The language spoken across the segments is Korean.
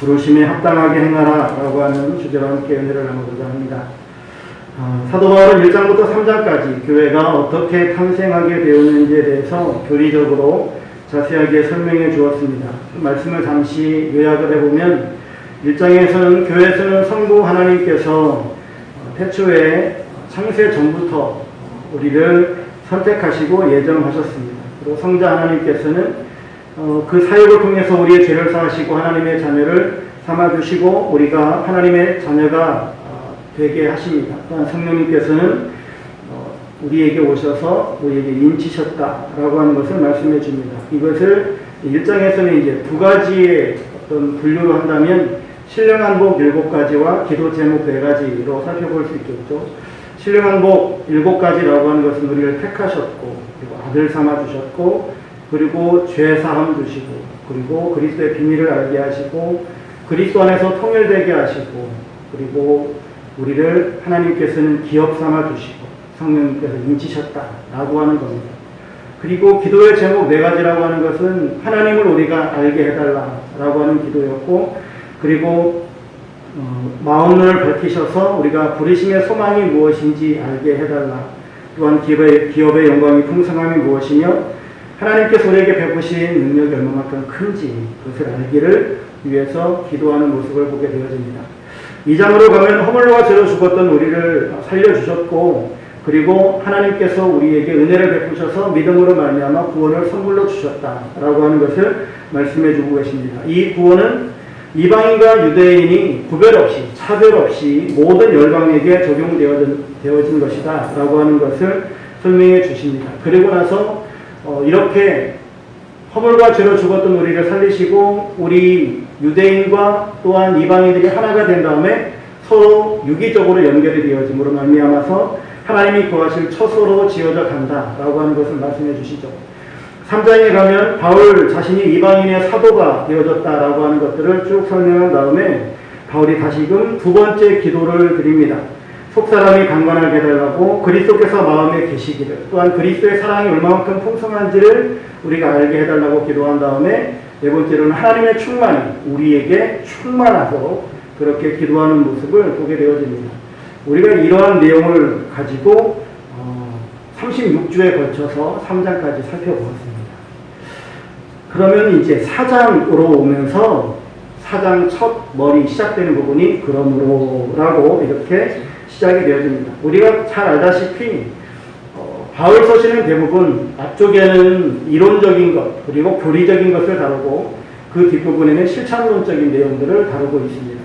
부르심에 합당하게 행하라 라고 하는 주제로 함께 은혜를 나누고자 합니다. 사도 바울은 1장부터 3장까지 교회가 어떻게 탄생하게 되었는지에 대해서 교리적으로 자세하게 설명해 주었습니다. 말씀을 잠시 요약을 해보면 1장에서는 교회에서는 성부 하나님께서 태초에 창세 전부터 우리를 선택하시고 예정하셨습니다. 그리고 성자 하나님께서는 그 사역을 통해서 우리의 죄를 사하시고 하나님의 자녀를 삼아주시고 우리가 하나님의 자녀가 되게 하십니다. 또한 성령님께서는 우리에게 오셔서 우리에게 인치셨다라고 하는 것을 말씀해 줍니다. 이것을 1장에서는 이제 두 가지의 어떤 분류로 한다면 신령한복 7가지와 기도 제목 4가지로 살펴볼 수 있겠죠. 신령한복 7가지라고 하는 것은 우리를 택하셨고 그리고 아들 삼아주셨고 그리고 죄 사함 주시고 그리고 그리스도의 비밀을 알게 하시고 그리스도 안에서 통일되게 하시고 그리고 우리를 하나님께서는 기업 삼아 주시고 성령님께서 인치셨다라고 하는 겁니다. 그리고 기도의 제목 4가지라고 하는 것은 하나님을 우리가 알게 해달라라고 하는 기도였고 그리고 마음을 밝히셔서 우리가 부르심의 소망이 무엇인지 알게 해달라. 또한 기업의 영광이 풍성함이 무엇이며 하나님께서 우리에게 베푸신 능력이 얼마만큼 큰지 그것을 알기를 위해서 기도하는 모습을 보게 되어집니다. 2장으로 가면 허물과 죄로 죽었던 우리를 살려주셨고 그리고 하나님께서 우리에게 은혜를 베푸셔서 믿음으로 말미암아 구원을 선물로 주셨다라고 하는 것을 말씀해 주고 계십니다. 이 구원은 이방인과 유대인이 구별 없이 차별 없이 모든 열방에게 적용되어진 것이다 라고 하는 것을 설명해 주십니다. 그리고 나서 이렇게 허물과 죄로 죽었던 우리를 살리시고 우리 유대인과 또한 이방인들이 하나가 된 다음에 서로 유기적으로 연결이 되어짐으로 말미암아서 하나님이 구하실 처소로 지어져 간다라고 하는 것을 말씀해 주시죠. 3장에 가면 바울 자신이 이방인의 사도가 되어졌다라고 하는 것들을 쭉 설명한 다음에 바울이 다시금 두 번째 기도를 드립니다. 속사람이 강건하게 해달라고 그리스도께서 마음에 계시기를 또한 그리스도의 사랑이 얼마만큼 풍성한지를 우리가 알게 해달라고 기도한 다음에 네 번째로는 하나님의 충만이 우리에게 충만하도록 그렇게 기도하는 모습을 보게 되어집니다. 우리가 이러한 내용을 가지고 36주에 걸쳐서 3장까지 살펴보았습니다. 그러면 이제 4장으로 오면서 4장 첫 머리 시작되는 부분이 그러므로라고 이렇게 시작이 되어집니다. 우리가 잘 알다시피 바울 서신은 대부분 앞쪽에는 이론적인 것 그리고 교리적인 것을 다루고 그 뒷부분에는 실천론적인 내용들을 다루고 있습니다.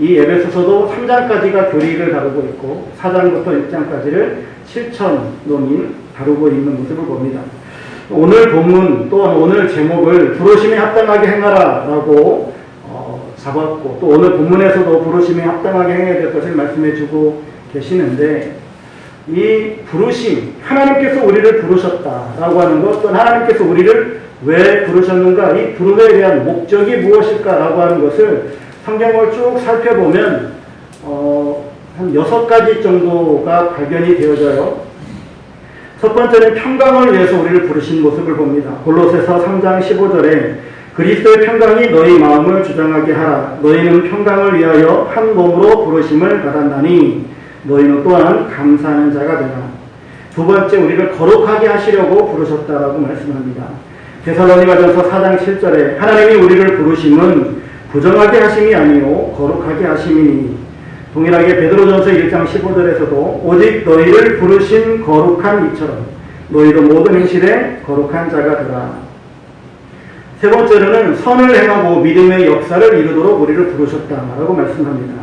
이 에베소서도 3장까지가 교리를 다루고 있고 4장부터 6장까지를 실천론인 다루고 있는 모습을 봅니다. 오늘 본문 또한 오늘 제목을 부르심에 합당하게 행하라 라고 잡았고 또 오늘 본문에서도 부르심에 합당하게 행해야 될 것을 말씀해 주고 계시는데 이 부르심, 하나님께서 우리를 부르셨다라고 하는 것 또는 하나님께서 우리를 왜 부르셨는가 이 부름에 대한 목적이 무엇일까라고 하는 것을 성경을 쭉 살펴보면 한 6가지 정도가 발견이 되어져요. 첫 번째는 평강을 위해서 우리를 부르신 모습을 봅니다. 골로새서 3장 15절에 그리스도의 평강이 너희 마음을 주장하게 하라. 너희는 평강을 위하여 한 몸으로 부르심을 받았나니 너희는 또한 감사하는 자가 되라. 두 번째 우리를 거룩하게 하시려고 부르셨다라고 말씀합니다. 데살로니가전서 4장 7절에 하나님이 우리를 부르심은 부정하게 하심이 아니요 거룩하게 하심이니 동일하게 베드로전서 1장 15절에서도 오직 너희를 부르신 거룩한 이처럼 너희도 모든 행실에 거룩한 자가 되라. 세 번째로는 선을 행하고 믿음의 역사를 이루도록 우리를 부르셨다라고 말씀합니다.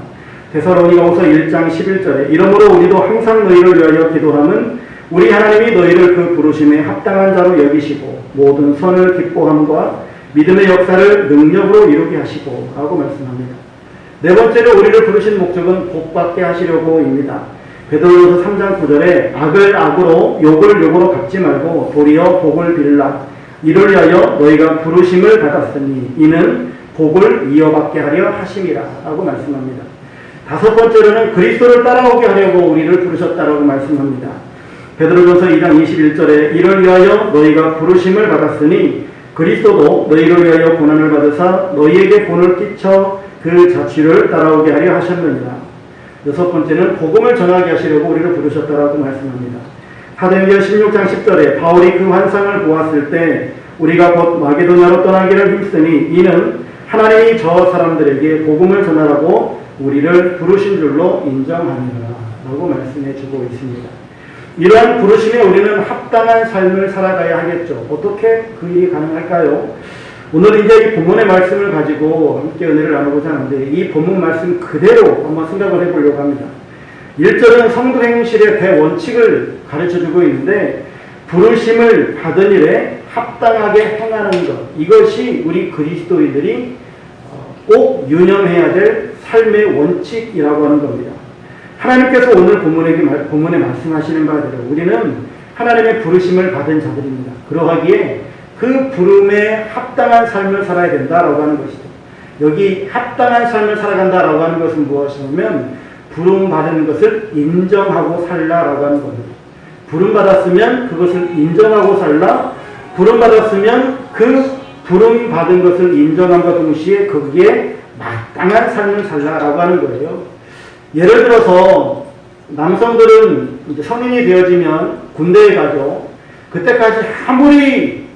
데살로니가후서 1장 11절에 이러므로 우리도 항상 너희를 위하여 기도함은 우리 하나님이 너희를 그 부르심에 합당한 자로 여기시고 모든 선을 기뻐함과 믿음의 역사를 능력으로 이루게 하시고 라고 말씀합니다. 네 번째로 우리를 부르신 목적은 복받게 하시려고입니다. 베드로전서 3장 9절에 악을 악으로 욕을 욕으로 갚지 말고 도리어 복을 빌라. 이를 위하여 너희가 부르심을 받았으니 이는 복을 이어받게 하려 하심이라 라고 말씀합니다. 다섯 번째로는 그리스도를 따라오게 하려고 우리를 부르셨다라고 말씀합니다. 베드로전서 2장 21절에 이를 위하여 너희가 부르심을 받았으니 그리스도도 너희를 위하여 고난을 받으사 너희에게 본을 끼쳐 그 자취를 따라오게 하려 하셨느니라. 여섯 번째는 복음을 전하게 하시려고 우리를 부르셨다라고 말씀합니다. 사도행전 16장 10절에 바울이 그 환상을 보았을 때 우리가 곧 마게도냐로 떠나기를 힘쓰니 이는 하나님이 저 사람들에게 복음을 전하라고 우리를 부르신 줄로 인정하니라 라고 말씀해 주고 있습니다. 이러한 부르심에 우리는 합당한 삶을 살아가야 하겠죠. 어떻게 그 일이 가능할까요? 오늘 이제 이 본문의 말씀을 가지고 함께 은혜를 나누고자 하는데 이 본문 말씀 그대로 한번 생각을 해보려고 합니다. 1절은 성도 행실의 대원칙을 가르쳐주고 있는데 부르심을 받은 일에 합당하게 행하는 것, 이것이 우리 그리스도인들이 꼭 유념해야 될 삶의 원칙이라고 하는 겁니다. 하나님께서 오늘 본문에 말씀하시는 바대로 우리는 하나님의 부르심을 받은 자들입니다. 그러하기에 그 부름에 합당한 삶을 살아야 된다라고 하는 것이죠. 여기 합당한 삶을 살아간다라고 하는 것은 무엇이냐면 부름받은 것을 인정하고 살라라고 하는 겁니다. 부름받았으면 그것을 인정하고 살라, 부름받았으면 그 부름받은 것을 인정함과 동시에 거기에 마땅한 삶을 살라라고 하는 거예요. 예를 들어서 남성들은 이제 성인이 되어지면 군대에 가죠. 그때까지 아무리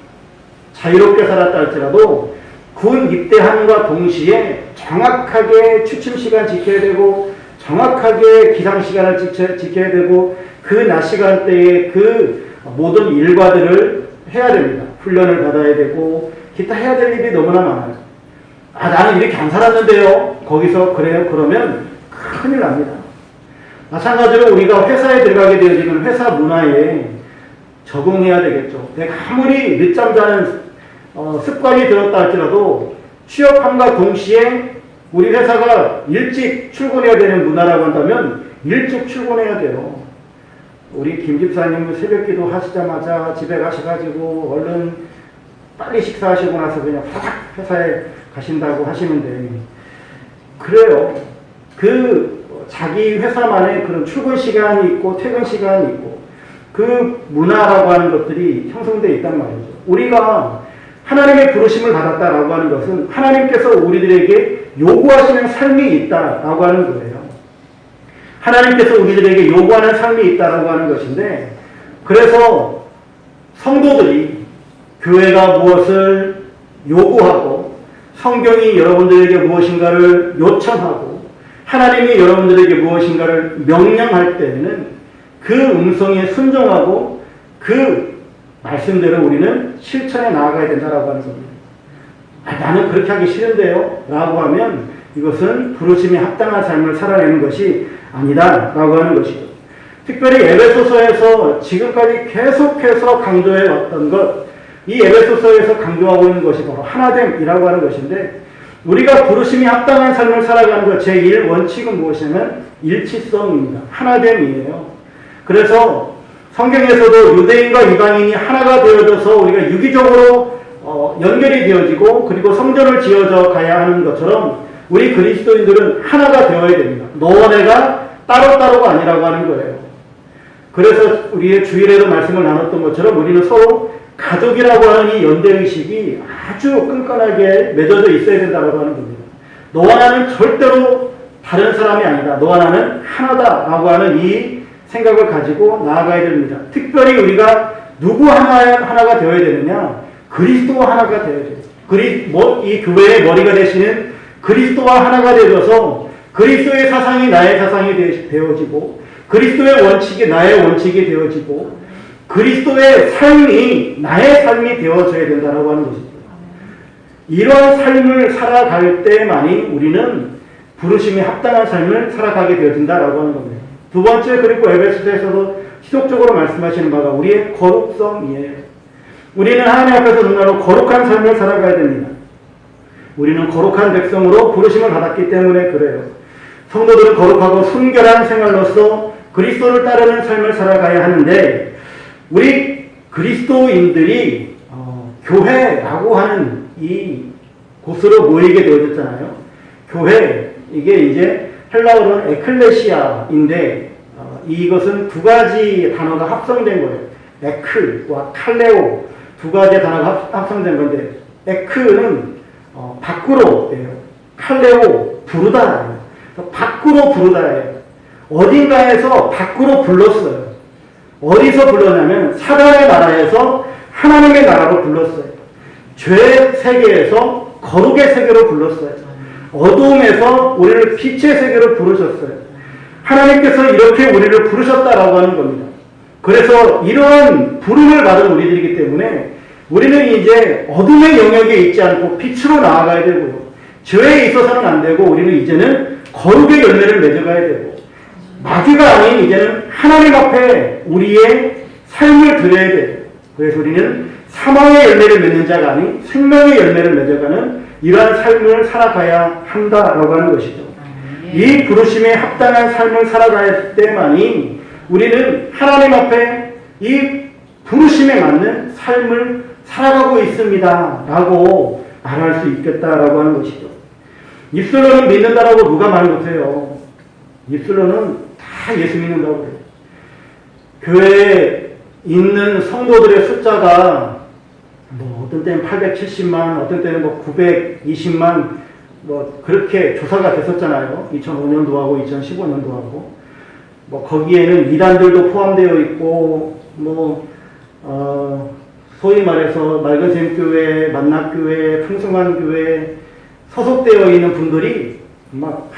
자유롭게 살았다 할지라도 군 입대함과 동시에 정확하게 취침 시간 지켜야 되고 정확하게 기상 시간을 지켜야 되고 그 낮 시간대에 그 모든 일과들을 해야 됩니다. 훈련을 받아야 되고 기타 해야 될 일이 너무나 많아요. 아, 나는 이렇게 안 살았는데요. 거기서 그래요? 그러면 큰일 납니다. 마찬가지로 우리가 회사에 들어가게 되어지면 회사 문화에 적응해야 되겠죠. 내가 아무리 늦잠 자는 습관이 들었다 할지라도 취업함과 동시에 우리 회사가 일찍 출근해야 되는 문화라고 한다면 일찍 출근해야 돼요. 우리 김 집사님은 새벽기도 하시자마자 집에 가셔가지고 얼른 빨리 식사하시고 나서 그냥 확 회사에 가신다고 하시는데 그래요. 그 자기 회사만의 그런 출근 시간이 있고 퇴근 시간이 있고 그 문화라고 하는 것들이 형성되어 있단 말이죠. 우리가 하나님의 부르심을 받았다라고 하는 것은 하나님께서 우리들에게 요구하시는 삶이 있다라고 하는 거예요. 하나님께서 우리들에게 요구하는 삶이 있다라고 하는 것인데 그래서 성도들이 교회가 무엇을 요구하고 성경이 여러분들에게 무엇인가를 요청하고 하나님이 여러분들에게 무엇인가를 명령할 때에는 그 음성에 순종하고 그 말씀대로 우리는 실천에 나아가야 된다라고 하는 겁니다. 아, 나는 그렇게 하기 싫은데요? 라고 하면 이것은 부르심에 합당한 삶을 살아내는 것이 아니다 라고 하는 것이죠. 특별히 에베소서에서 지금까지 계속해서 강조해 왔던 것, 이 에베소서에서 강조하고 있는 것이 바로 하나됨이라고 하는 것인데 우리가 부르심이 합당한 삶을 살아가는 것 제1원칙은 무엇이냐면 일치성입니다. 하나됨이에요. 그래서 성경에서도 유대인과 이방인이 하나가 되어져서 우리가 유기적으로 연결이 되어지고 그리고 성전을 지어져 가야 하는 것처럼 우리 그리스도인들은 하나가 되어야 됩니다. 너와 내가 따로따로가 아니라고 하는 거예요. 그래서 우리의 주일에도 말씀을 나눴던 것처럼 우리는 서로 가족이라고 하는 이 연대의식이 아주 끈끈하게 맺어져 있어야 된다고 하는 겁니다. 너와 나는 절대로 다른 사람이 아니다. 너와 나는 하나다라고 하는 이 생각을 가지고 나아가야 됩니다. 특별히 우리가 누구 하나가 되어야 되느냐? 그리스도와 하나가 되어야 돼요. 이 교회의 머리가 되시는 그리스도와 하나가 되어서 그리스도의 사상이 나의 사상이 되어지고 그리스도의 원칙이 나의 원칙이 되어지고 그리스도의 삶이 나의 삶이 되어져야 된다고 하는 것입니다. 이러한 삶을 살아갈 때만이 우리는 부르심에 합당한 삶을 살아가게 되어진다라고 하는 겁니다. 두 번째, 그리고 에베소서에서도 지속적으로 말씀하시는 바가 우리의 거룩성이에요. 우리는 하나님 앞에서 정말로 거룩한 삶을 살아가야 됩니다. 우리는 거룩한 백성으로 부르심을 받았기 때문에 그래요. 성도들은 거룩하고 순결한 생활로서 그리스도를 따르는 삶을 살아가야 하는데 우리 그리스도인들이 교회라고 하는 이 곳으로 모이게 되어졌잖아요. 교회, 이게 이제 헬라어로는 에클레시아인데 이것은 두 가지 단어가 합성된 거예요. 에크와 칼레오 두 가지 단어가 합성된 건데 에크는 밖으로예요. 칼레오 부르다. 밖으로 부르다예요. 어딘가에서 밖으로 불렀어요. 어디서 불렀냐면 사단의 나라에서 하나님의 나라로 불렀어요. 죄 세계에서 거룩의 세계로 불렀어요. 어두움에서 우리를 빛의 세계로 부르셨어요. 하나님께서 이렇게 우리를 부르셨다라고 하는 겁니다. 그래서 이러한 부름을 받은 우리들이기 때문에 우리는 이제 어둠의 영역에 있지 않고 빛으로 나아가야 되고요. 죄에 있어서는 안 되고 우리는 이제는 거룩의 열매를 맺어가야 되고 마귀가 아닌 이제는 하나님 앞에 우리의 삶을 드려야 돼요. 그래서 우리는 사망의 열매를 맺는 자가 아닌 생명의 열매를 맺어가는 이러한 삶을 살아가야 한다라고 하는 것이죠. 이 부르심에 합당한 삶을 살아갈 때만이 우리는 하나님 앞에 이 부르심에 맞는 삶을 살아가고 있습니다 라고 말할 수 있겠다라고 하는 것이죠. 입술로는 믿는다라고 누가 말 못해요. 입술로는 다 예수 믿는다고 그래요. 교회에 있는 성도들의 숫자가 뭐 어떤 때는 870만, 어떤 때는 뭐 920만 뭐 그렇게 조사가 됐었잖아요. 2005년도 하고 2015년도 하고 뭐 거기에는 이단들도 포함되어 있고 뭐 소위 말해서 맑은샘 교회, 만납교회, 풍성한 교회 소속되어 있는 분들이 막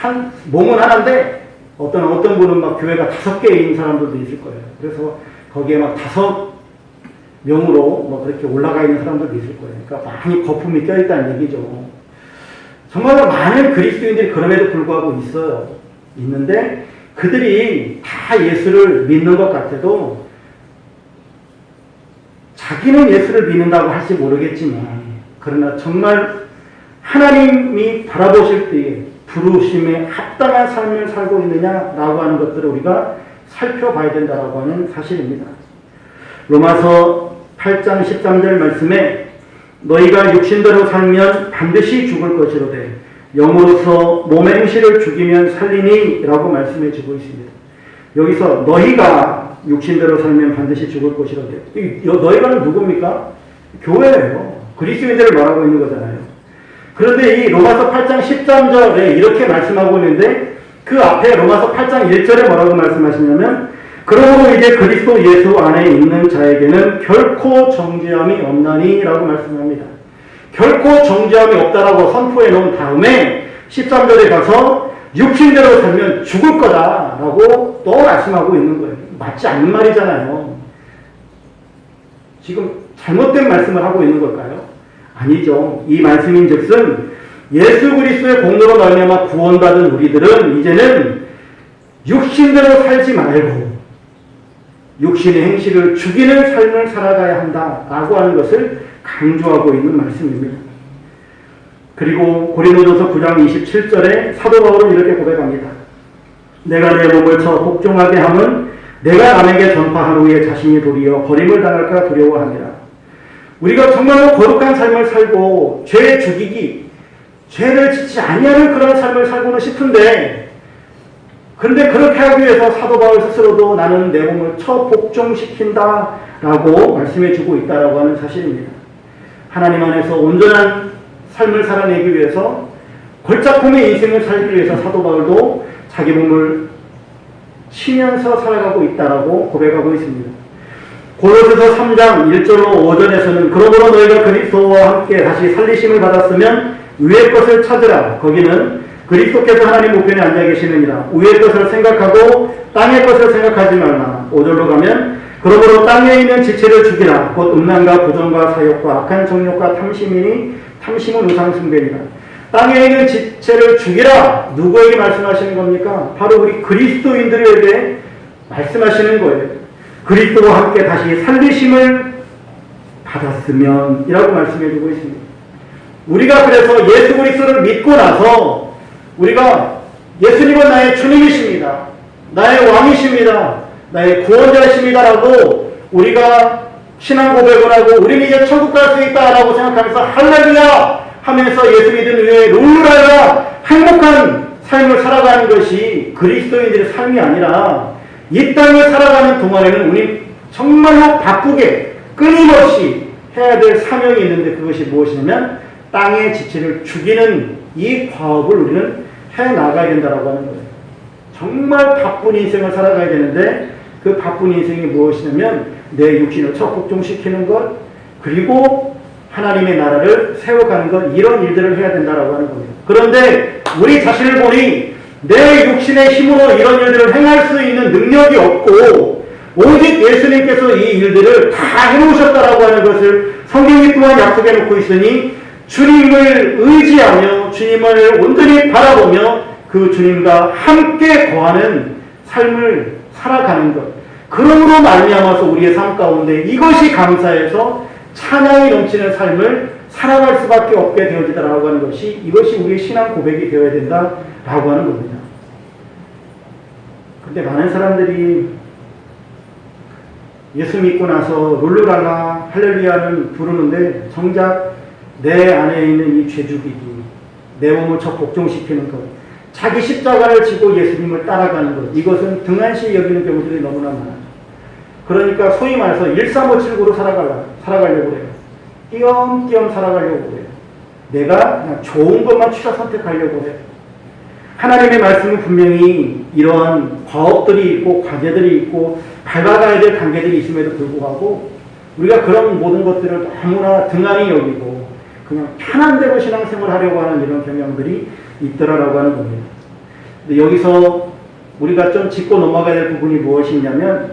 몸은 하나인데 어떤 분은 막 교회가 5개인 사람들도 있을 거예요. 그래서 거기에 막 5명으로 뭐 그렇게 올라가 있는 사람들도 있을 거예요. 그러니까 많이 거품이 껴있다는 얘기죠. 정말 많은 그리스도인들이 그럼에도 불구하고 있어요. 있는데 그들이 다 예수를 믿는 것 같아도 자기는 예수를 믿는다고 할지 모르겠지만 그러나 정말 하나님이 바라보실 때에 부르심에 합당한 삶을 살고 있느냐라고 하는 것들을 우리가 살펴봐야 된다라고 하는 사실입니다. 로마서 8장 13절 말씀에 너희가 육신대로 살면 반드시 죽을 것이로되 영으로서 몸의 행실을 죽이면 살리니 라고 말씀해 주고 있습니다. 여기서 너희가 육신대로 살면 반드시 죽을 것이로되 너희가는 누굽니까? 교회예요. 그리스도인들을 말하고 있는 거잖아요. 그런데 이 로마서 8장 13절에 이렇게 말씀하고 있는데 그 앞에 로마서 8장 1절에 뭐라고 말씀하시냐면 그러므로 이제 그리스도 예수 안에 있는 자에게는 결코 정죄함이 없나니 라고 말씀합니다. 결코 정죄함이 없다라고 선포해 놓은 다음에 13절에 가서 육신대로 살면 죽을 거다라고 또 말씀하고 있는 거예요. 맞지 않는 말이잖아요. 지금 잘못된 말씀을 하고 있는 걸까요? 아니죠. 이 말씀인 즉슨 예수 그리스도의 공로로 말미암아 구원받은 우리들은 이제는 육신대로 살지 말고 육신의 행실을 죽이는 삶을 살아가야 한다라고 하는 것을 강조하고 있는 말씀입니다. 그리고 고린도전서 9장 27절에 사도 바울은 이렇게 고백합니다. 내가 내 몸을 쳐 복종하게 함은 내가 남에게 전파한 후에 자신이 도리어 버림을 당할까 두려워합니다. 우리가 정말로 거룩한 삶을 살고 죄 죽이기, 죄를 짓지 아니하는 그런 삶을 살고는 싶은데 그런데 그렇게 하기 위해서 사도 바울 스스로도 나는 내 몸을 쳐 복종시킨다 라고 말씀해 주고 있다라고 하는 사실입니다. 하나님 안에서 온전한 삶을 살아내기 위해서 걸작품의 인생을 살기 위해서 사도 바울도 자기 몸을 치면서 살아가고 있다라고 고백하고 있습니다. 고로새서 3장 1절로 5절에서는 그러므로 너희가 그리스도와 함께 다시 살리심을 받았으면 위의 것을 찾으라. 거기는 그리스도께서 하나님 우편에 앉아 계시느니라. 위의 것을 생각하고 땅의 것을 생각하지 말라. 5절로 가면 그러므로 땅에 있는 지체를 죽이라. 곧 음란과 부정과 사욕과 악한 정욕과 탐심이니 탐심은 우상 숭배니라. 땅에 있는 지체를 죽이라. 누구에게 말씀하시는 겁니까? 바로 우리 그리스도인들에게 말씀하시는 거예요. 그리스도와 함께 다시 살리심을 받았으면 이라고 말씀해 주고 있습니다. 우리가 그래서 예수 그리스도를 믿고 나서 우리가 예수님은 나의 주님이십니다. 나의 왕이십니다. 나의 구원자이십니다라고 우리가 신앙 고백을 하고 우리는 이제 천국 갈 수 있다라고 생각하면서 할렐루야 하면서 예수 믿은 후에 룰루랄라 행복한 삶을 살아가는 것이 그리스도인들의 삶이 아니라 이 땅을 살아가는 동안에는 우리 정말로 바쁘게 끊임없이 해야 될 사명이 있는데 그것이 무엇이냐면 땅의 지체를 죽이는 이 과업을 우리는 해 나가야 된다라고 하는 거예요. 정말 바쁜 인생을 살아가야 되는데 그 바쁜 인생이 무엇이냐면 내 육신을 적복종시키는 것, 그리고 하나님의 나라를 세워가는 것, 이런 일들을 해야 된다라고 하는 거예요. 그런데 우리 자신을 보니 내 육신의 힘으로 이런 일들을 행할 수 있는 능력이 없고 오직 예수님께서 이 일들을 다 해놓으셨다라고 하는 것을 성경이 또한 약속해 놓고 있으니 주님을 의지하며 주님을 온전히 바라보며 그 주님과 함께 거하는 삶을 살아가는 것, 그러므로 말미암아서 우리의 삶 가운데 이것이 감사해서 찬양이 넘치는 삶을 살아갈 수밖에 없게 되어지다라고 하는 것이, 이것이 우리의 신앙 고백이 되어야 된다라고 하는 겁니다. 근데 많은 사람들이 예수 믿고 나서 룰루랄라 할렐루야는 부르는데 정작 내 안에 있는 이 죄죽이기, 내 몸을 복종시키는 것, 자기 십자가를 지고 예수님을 따라가는 것, 이것은 등한시 여기는 경우들이 너무나 많아요. 그러니까 소위 말해서 1357구로 살아가려고 그래요. 띄엄띄엄 살아가려고 그래요. 내가 그냥 좋은 것만 취사 선택하려고 해요. 하나님의 말씀은 분명히 이러한 과업들이 있고 과제들이 있고 밟아가야 될 단계들이 있음에도 불구하고 우리가 그런 모든 것들을 너무나 등한히 여기고 그냥 편한 대로 신앙생활을 하려고 하는 이런 경향들이 있더라라고 하는 겁니다. 근데 여기서 우리가 좀 짚고 넘어가야 될 부분이 무엇이 있냐면,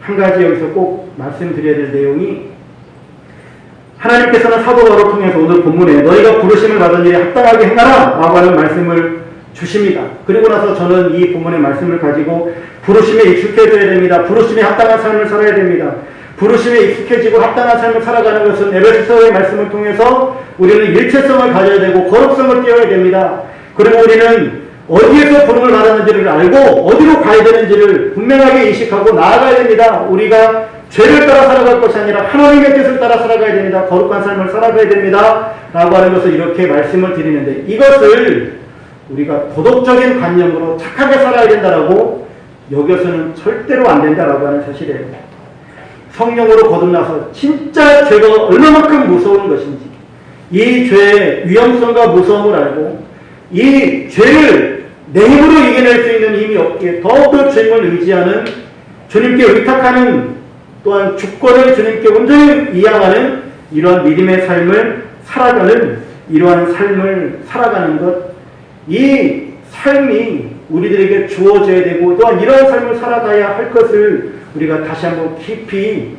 한 가지 여기서 꼭 말씀드려야 될 내용이, 하나님께서는 사도 바울을 통해서 오늘 본문에 너희가 부르심을 받은 일에 합당하게 행하라 라고 하는 말씀을 주십니다. 그리고 나서 저는 이 본문의 말씀을 가지고 부르심에 익숙해져야 됩니다. 부르심에 합당한 삶을 살아야 됩니다. 부르심에 익숙해지고 합당한 삶을 살아가는 것은 에베소서의 말씀을 통해서 우리는 일체성을 가져야 되고 거룩성을 띄어야 됩니다. 그리고 우리는 어디에서 부름을 받았는지를 알고 어디로 가야 되는지를 분명하게 인식하고 나아가야 됩니다. 우리가 죄를 따라 살아갈 것이 아니라 하나님의 뜻을 따라 살아가야 됩니다. 거룩한 삶을 살아가야 됩니다. 라고 하는 것을 이렇게 말씀을 드리는데, 이것을 우리가 도덕적인 관념으로 착하게 살아야 된다라고 여겨서는 절대로 안 된다라고 하는 사실이에요. 성령으로 거듭나서 진짜 죄가 얼마만큼 무서운 것인지, 이 죄의 위험성과 무서움을 알고 이 죄를 내 힘으로 이겨낼 수 있는 힘이 없기에 더욱더 주님을 의지하는, 주님께 의탁하는, 또한 주권을 주님께 온전히 이양하는 이러한 믿음의 삶을 살아가는, 이러한 삶을 살아가는 것, 이 삶이 우리들에게 주어져야 되고 또한 이러한 삶을 살아가야 할 것을 우리가 다시 한번 깊이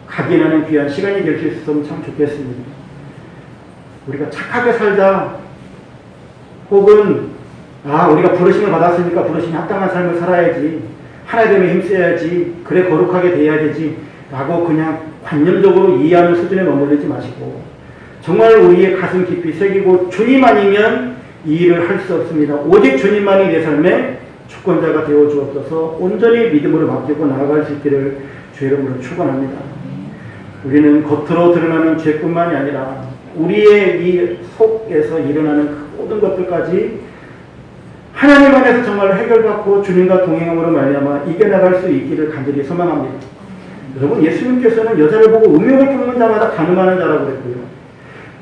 각인하는 귀한 시간이 될 수 있었으면 참 좋겠습니다. 우리가 착하게 살다, 혹은 우리가 부르심을 받았으니까 부르심에 합당한 삶을 살아야지, 하나님의 힘써야지, 그래 거룩하게 돼야 되지 라고 그냥 관념적으로 이해하는 수준에 머무르지 마시고 정말 우리의 가슴 깊이 새기고 주님 아니면 이 일을 할 수 없습니다. 오직 주님만이 내 삶의 주권자가 되어 주옵소서. 온전히 믿음으로 맡기고 나아갈 수 있기를 주의 이름으로 축원합니다. 우리는 겉으로 드러나는 죄뿐만이 아니라 우리의 이 속에서 일어나는 그 모든 것들까지 하나님 안에서 정말 해결받고 주님과 동행함으로 말미암아 이겨나갈 수 있기를 간절히 소망합니다. 여러분, 예수님께서는 여자를 보고 음욕을 품는 자마다 간음하는 자라고 그랬고요.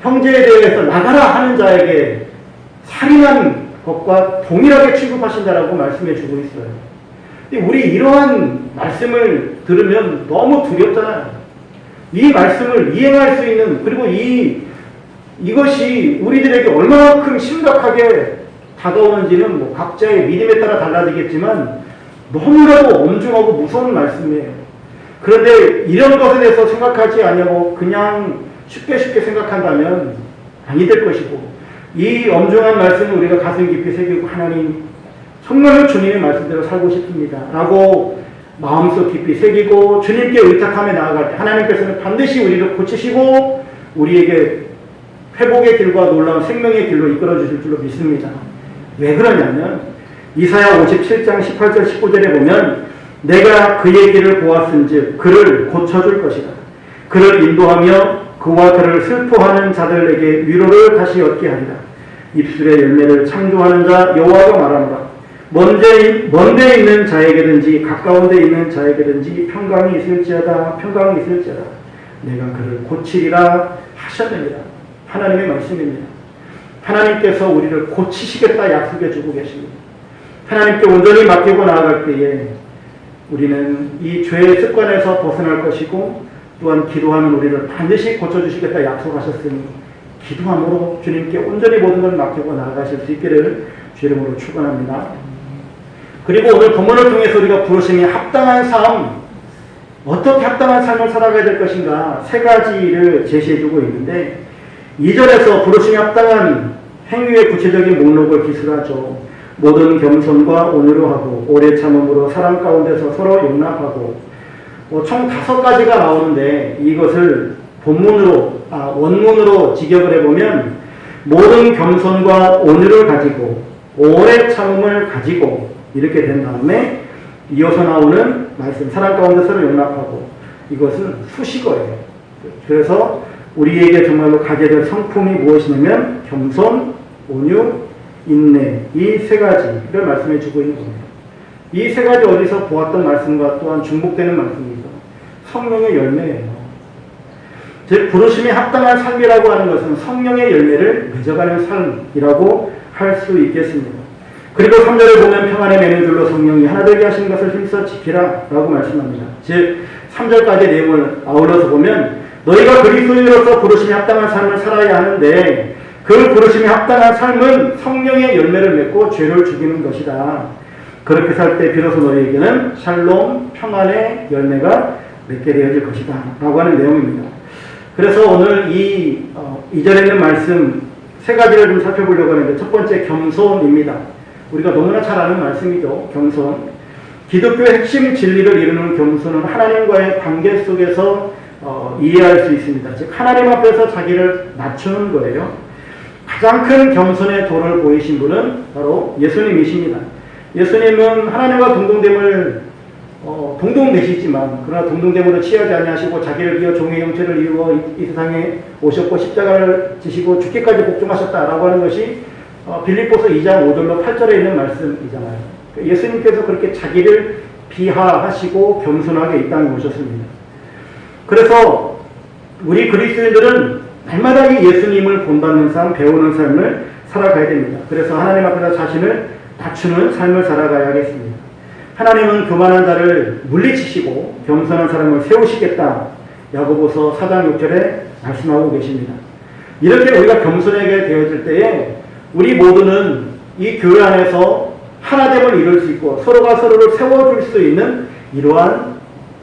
형제에 대해서 나가라 하는 자에게 살인한 것과 동일하게 취급하신 자라고 말씀해 주고 있어요. 근데 우리 이러한 말씀을 들으면 너무 두렵잖아요. 이 말씀을 이행할 수 있는, 그리고 이것이 우리들에게 얼마만큼 심각하게 다가오는지는 뭐 각자의 믿음에 따라 달라지겠지만 너무나도 엄중하고 무서운 말씀이에요. 그런데 이런 것에 대해서 생각하지 않냐고 그냥 쉽게 생각한다면 아니 될 것이고, 이 엄중한 말씀을 우리가 가슴 깊이 새기고 하나님 정말로 주님의 말씀대로 살고 싶습니다 라고 마음속 깊이 새기고 주님께 의탁하며 나아갈 때 하나님께서는 반드시 우리를 고치시고 우리에게 회복의 길과 놀라운 생명의 길로 이끌어 주실 줄로 믿습니다. 왜 그러냐면 이사야 57장 18절 19절에 보면 내가 그의 길을 보았은즉 그를 고쳐줄 것이다. 그를 인도하며 그와 그를 슬퍼하는 자들에게 위로를 다시 얻게 하리라. 입술의 열매를 창조하는 자 여호와가 말하노라. 먼데 있는 자에게든지 가까운 데 있는 자에게든지 평강이 있을지어다. 내가 그를 고치리라 하셨느니라. 하나님의 말씀입니다. 하나님께서 우리를 고치시겠다 약속해 주고 계십니다. 하나님께 온전히 맡기고 나아갈 때에 우리는 이 죄의 습관에서 벗어날 것이고 또한 기도하면 우리를 반드시 고쳐주시겠다 약속하셨으니 기도함으로 주님께 온전히 모든 걸 맡기고 나아가실 수 있기를 주 이름으로 축원합니다. 그리고 오늘 본문을 통해서 우리가 부르심이 합당한 삶, 어떻게 합당한 삶을 살아가야 될 것인가 세 가지를 제시해주고 있는데 2절에서 부르심이 합당한 행위의 구체적인 목록을 기술하죠. 모든 겸손과 온유로 하고 오래 참음으로 사람 가운데서 서로 용납하고 총 5가지가 나오는데 이것을 원문으로 직역을 해보면 모든 겸손과 온유를 가지고 오래 참음을 가지고 이렇게 된 다음에 이어서 나오는 말씀 사람 가운데 서로 용납하고 이것은 수식어예요. 그래서 우리에게 정말로 가져야 될 성품이 무엇이냐면 겸손, 온유, 인내 이 세 가지를 말씀해 주고 있는 겁니다. 이 세 가지 어디서 보았던 말씀과 또한 중복되는 말씀입니다. 성령의 열매예요. 즉 부르심이 합당한 삶이라고 하는 것은 성령의 열매를 맺어가는 삶이라고 할 수 있겠습니다. 그리고 3절에 보면 평안의 맹줄로 성령이 하나 되게 하신 것을 힘써 지키라 라고 말씀합니다. 즉 3절까지 내용을 아울러서 보면 너희가 그리스도인으로서 부르심이 합당한 삶을 살아야 하는데 그 부르심이 합당한 삶은 성령의 열매를 맺고 죄를 죽이는 것이다. 그렇게 살 때 비로소 너희에게는 샬롬, 평안의 열매가 맺게 되어질 것이다 라고 하는 내용입니다. 그래서 오늘 이 2절에 있는 말씀 세 가지를 좀 살펴보려고 하는데 첫 번째 겸손입니다. 우리가 너무나 잘 아는 말씀이죠. 겸손. 기독교의 핵심 진리를 이루는 겸손은 하나님과의 관계 속에서 이해할 수 있습니다. 즉 하나님 앞에서 자기를 낮추는 거예요. 가장 큰 겸손의 도를 보이신 분은 바로 예수님이십니다. 예수님은 하나님과 동등됨을 동등되시지만 그러나 동등됨으로 취하지 아니하시고 자기를 비워 종의 형체를 이루어 이 세상에 오셨고 십자가를 지시고 죽기까지 복종하셨다라고 하는 것이 빌립보서 2장 5절로 8절에 있는 말씀이잖아요. 예수님께서 그렇게 자기를 비하하시고 겸손하게 이 땅에 오셨습니다. 그래서 우리 그리스도인들은 날마다 이 예수님을 본받는 삶, 배우는 삶을 살아가야 됩니다. 그래서 하나님 앞에서 자신을 낮추는 삶을 살아가야 하겠습니다. 하나님은 교만한 자를 물리치시고 겸손한 사람을 세우시겠다. 야고보서 4장 6절에 말씀하고 계십니다. 이렇게 우리가 겸손하게 되어질 때에 우리 모두는 이 교회 안에서 하나됨을 이룰 수 있고 서로가 서로를 세워줄 수 있는 이러한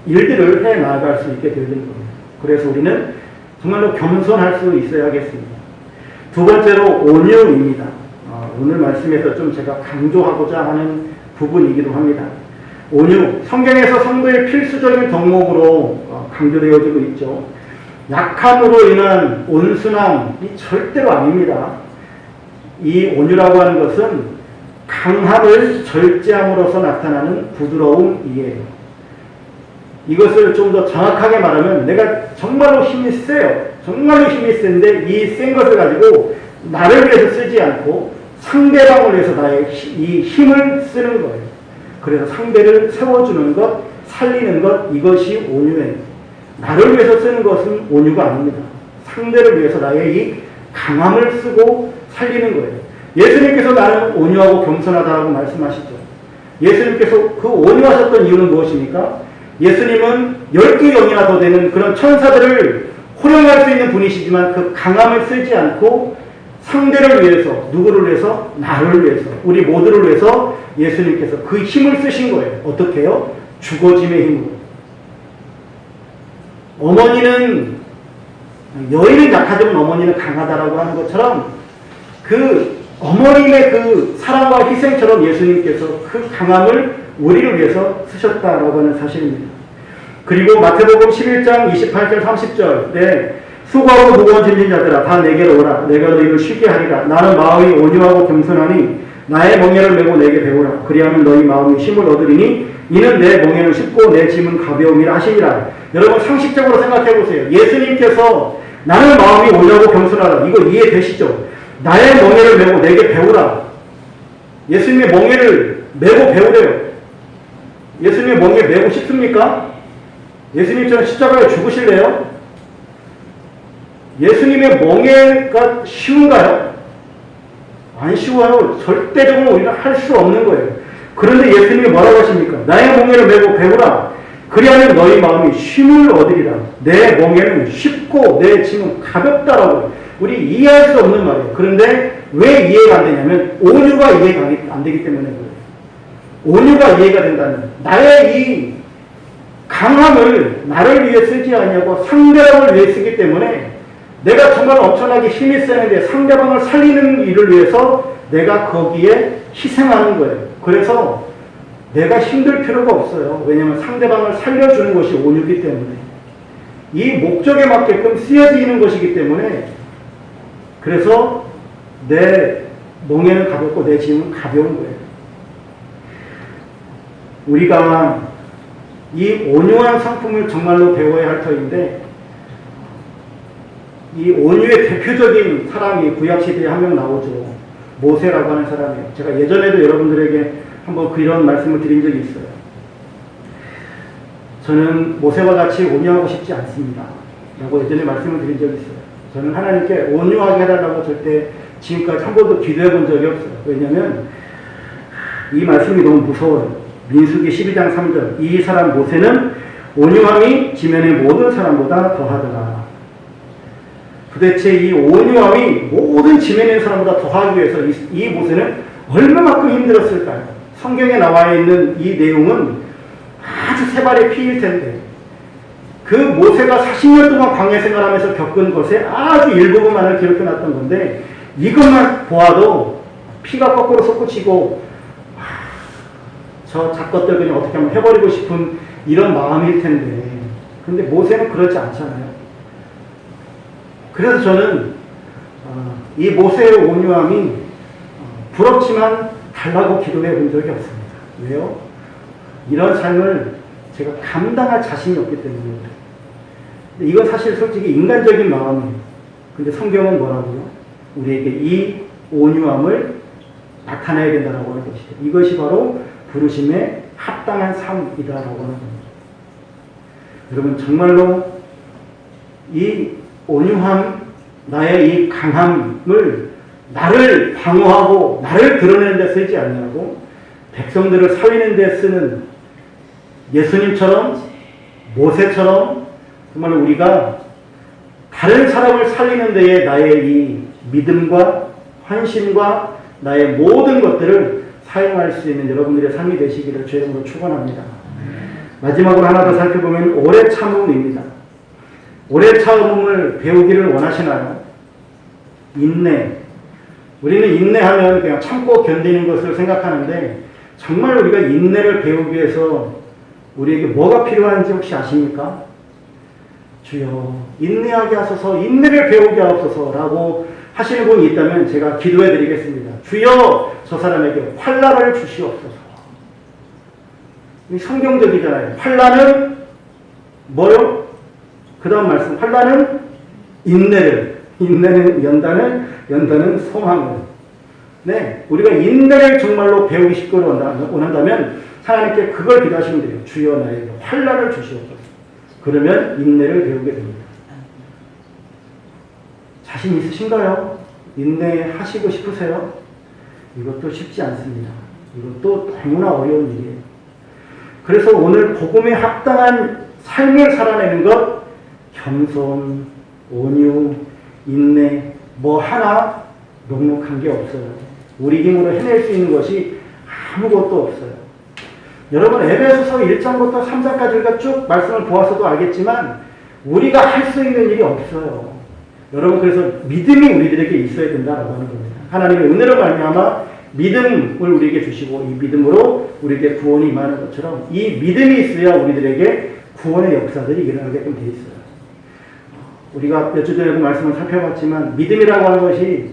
일들을 해 나아갈 수 있게 되어지는 겁니다. 그래서 우리는 정말로 겸손할 수 있어야겠습니다. 두 번째로 온유입니다. 오늘 말씀에서 좀 제가 강조하고자 하는 부분이기도 합니다. 온유, 성경에서 성도의 필수적인 덕목으로 강조되어지고 있죠. 약함으로 인한 온순함이 절대로 아닙니다. 이 온유라고 하는 것은 강함을 절제함으로써 나타나는 부드러움이에요. 이것을 좀 더 정확하게 말하면 내가 정말로 힘이 세요. 정말로 힘이 센데 이 센 것을 가지고 나를 위해서 쓰지 않고 상대방을 위해서 나의 이 힘을 쓰는 거예요. 그래서 상대를 세워주는 것, 살리는 것, 이것이 온유예요. 나를 위해서 쓰는 것은 온유가 아닙니다. 상대를 위해서 나의 이 강함을 쓰고 살리는 거예요. 예수님께서 나는 온유하고 겸손하다라고 말씀하시죠. 예수님께서 그 온유하셨던 이유는 무엇입니까? 예수님은 12영이나 더 되는 그런 천사들을 호령할 수 있는 분이시지만 그 강함을 쓰지 않고 상대를 위해서, 누구를 위해서? 나를 위해서, 우리 모두를 위해서 예수님께서 그 힘을 쓰신 거예요. 어떻게 해요? 죽어짐의 힘으로. 어머니는, 여인은 약하지만 어머니는 강하다라고 하는 것처럼 그 어머님의 그 사랑과 희생처럼 예수님께서 그 강함을 우리를 위해서 쓰셨다라고 하는 사실입니다. 그리고 마태복음 11장 28절 30절에 수고하고 무거운 짐진 자들아 다 내게로 오라. 내가 너희를 쉬게 하리라. 나는 마음이 온유하고 겸손하니 나의 멍에를 메고 내게 배우라. 그리하면 너희 마음이 힘을 얻으리니 이는 내 멍에는 쉽고 내 짐은 가벼움이라 하시니라. 여러분 상식적으로 생각해 보세요. 예수님께서 나는 마음이 온유하고 겸손하다. 이거 이해되시죠? 나의 멍에를 메고 내게 배우라. 예수님의 멍에를 메고 배우래요. 예수님의 멍에 메고 싶습니까? 예수님처럼 십자가에 죽으실래요? 예수님의 멍에가 쉬운가요? 안 쉬워요. 절대적으로 우리는 할 수 없는 거예요. 그런데 예수님이 뭐라고 하십니까? 나의 멍에를 메고 배우라. 그리하면 너희 마음이 쉼을 얻으리라. 내 멍에는 쉽고 내 짐은 가볍다라고. 우리 이해할 수 없는 말이에요. 그런데 왜 이해가 안 되냐면 온유가 이해가 안 되기 때문에 그래요. 온유가 이해가 된다면 나의 이 강함을 나를 위해 쓰지 않냐고 상대방을 위해 쓰기 때문에 내가 정말 엄청나게 힘이 세는데 상대방을 살리는 일을 위해서 내가 거기에 희생하는 거예요. 그래서 내가 힘들 필요가 없어요. 왜냐하면 상대방을 살려주는 것이 온유이기 때문에 이 목적에 맞게끔 쓰여지는 것이기 때문에 그래서 내 멍에는 가볍고 내 짐은 가벼운 거예요. 우리가 이 온유한 성품을 정말로 배워야 할 터인데 이 온유의 대표적인 사람이 구약시대에 한 명 나오죠. 모세라고 하는 사람이에요. 제가 예전에도 여러분들에게 한번 그런 말씀을 드린 적이 있어요. 저는 모세와 같이 온유하고 싶지 않습니다. 라고 예전에 말씀을 드린 적이 있어요. 저는 하나님께 온유하게 해달라고 절대 지금까지 한 번도 기도해 본 적이 없어요. 왜냐하면 이 말씀이 너무 무서워요. 민수기 12장 3절 이 사람 모세는 온유함이 지면의 모든 사람보다 더하더라. 도대체 이 온유함이 모든 지면의 사람보다 더하기 위해서 이 모세는 얼마만큼 힘들었을까요? 성경에 나와 있는 이 내용은 아주 세발의 피일 텐데 그 모세가 40년 동안 광야 생활하면서 겪은 것의 아주 일부분만을 기록해 놨던 건데 이것만 보아도 피가 거꾸로 솟구치고 저 작것들 그냥 어떻게 하면 해버리고 싶은 이런 마음일 텐데 근데 모세는 그렇지 않잖아요. 그래서 저는 이 모세의 온유함이 부럽지만 달라고 기도해 본 적이 없습니다. 왜요? 이런 삶을 제가 감당할 자신이 없기 때문입니다. 이건 사실 솔직히 인간적인 마음이에요. 근데 성경은 뭐라고요? 우리에게 이 온유함을 나타내야 된다고 하는 것이죠. 이것이 바로 부르심에 합당한 삶이다라고 하는 겁니다. 여러분 정말로 이 온유함, 나의 이 강함을 나를 방어하고 나를 드러내는 데 쓰지 않냐고 백성들을 살리는 데 쓰는 예수님처럼 모세처럼 정말 우리가 다른 사람을 살리는 데에 나의 이 믿음과 헌신과 나의 모든 것들을 사용할 수 있는 여러분들의 삶이 되시기를 주의 이름으로 축원합니다. 마지막으로 하나 더 살펴보면 오래 참음입니다. 오래 참음을 배우기를 원하시나요? 인내. 우리는 인내하면 그냥 참고 견디는 것을 생각하는데 정말 우리가 인내를 배우기 위해서 우리에게 뭐가 필요한지 혹시 아십니까? 주여 인내하게 하소서 인내를 배우게 하옵소서라고 하시는 분이 있다면 제가 기도해 드리겠습니다. 주여 저 사람에게 환난을 주시옵소서. 이 성경적이잖아요. 환난은 뭐요? 그 다음 말씀 환난은 인내를 인내는 연단은 소망을 네 우리가 인내를 정말로 배우기 싶기를 원한다면 하나님께 그걸 기도하시면 돼요. 주여 나에게 환난을 주시옵소서. 그러면 인내를 배우게 됩니다. 자신 있으신가요? 인내하시고 싶으세요? 이것도 쉽지 않습니다. 이것도 너무나 어려운 일이에요. 그래서 오늘 복음에 합당한 삶을 살아내는 것 겸손, 온유, 인내 뭐 하나 녹록한 게 없어요. 우리 힘으로 해낼 수 있는 것이 아무것도 없어요. 여러분 에베소서 1장부터 3장까지 우리가 쭉 말씀을 보아서도 알겠지만 우리가 할 수 있는 일이 없어요. 여러분 그래서 믿음이 우리들에게 있어야 된다라고 하는 겁니다. 하나님의 은혜로 말미암아 믿음을 우리에게 주시고 이 믿음으로 우리에게 구원이 임하는 것처럼 이 믿음이 있어야 우리들에게 구원의 역사들이 일어나게끔 되어 있어요. 우리가 몇 주 전에도 말씀을 살펴봤지만 믿음이라고 하는 것이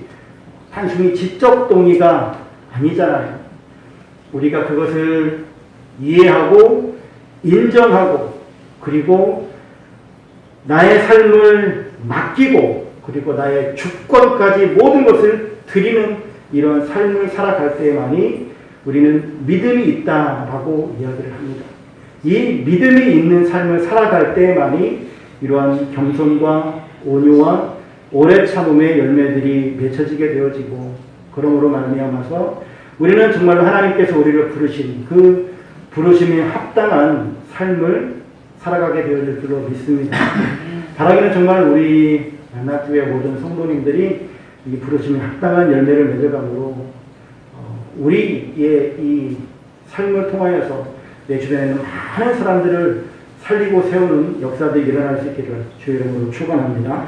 단순히 지적 동의가 아니잖아요. 우리가 그것을 이해하고 인정하고 그리고 나의 삶을 맡기고 그리고 나의 주권까지 모든 것을 드리는 이런 삶을 살아갈 때만이 우리는 믿음이 있다라고 이야기를 합니다. 이 믿음이 있는 삶을 살아갈 때만이 이러한 겸손과 온유와 오래 참음의 열매들이 맺혀지게 되어지고 그러므로 말미암아서 우리는 정말로 하나님께서 우리를 부르신 그 부르심에 합당한 삶을 살아가게 되어질 줄로 믿습니다. 바라기는 정말 우리 만나교회 모든 성도님들이 이 부르심에 합당한 열매를 맺어감으로 우리의 이 삶을 통하여서 내 주변에 있는 많은 사람들을 살리고 세우는 역사들이 일어날 수 있기를 주의 이름으로 축원합니다.